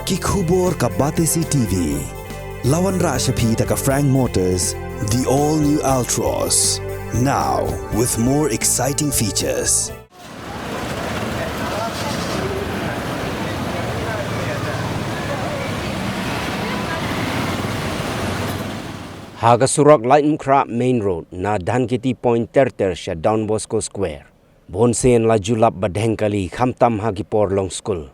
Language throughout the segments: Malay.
Ki khubor ka Batesi TV. Lawan Rashapi taka Frank Motors, the all-new Altros. Now, with more exciting features. Haga surak Lain Main Road na Dhankiti Point Terter siya Don Bosco Square. Bonsen la julap badhengkali khamtam hagi porlong school.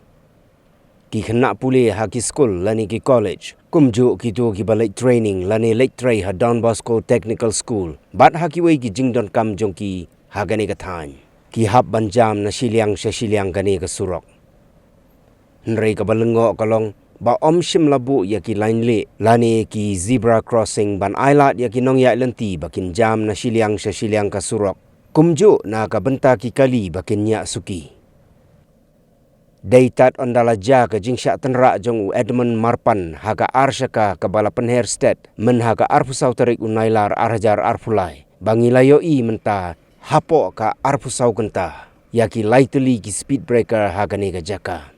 Ki khana puli hagi school lani ki college. Kumju ki tu ki balik training lani late tray ha Don Bosco Technical School. Bat hagi wei ki jingdon kam jong ki hagani ka time. Ki hab banjam na siliang gani ka surak. Nrei ka balengo kalong ba om shim labu ya ki Lain Lieh lani ki zebra crossing ban ailat ya ki nong ya lenti bakin jam na siliang ka surak. Kumju na ka benta ki kali bakin nya suki. Daitat ondala ja ka jingsha tenra jong u Edmund Marpan haga arsyaka ka bala penher state men haga arpusau tarik unailar arhajar arpulai. Bangilayo i menta hapo ka arpusau kenta ya ki Tylli ki speed breaker haga nega jaka.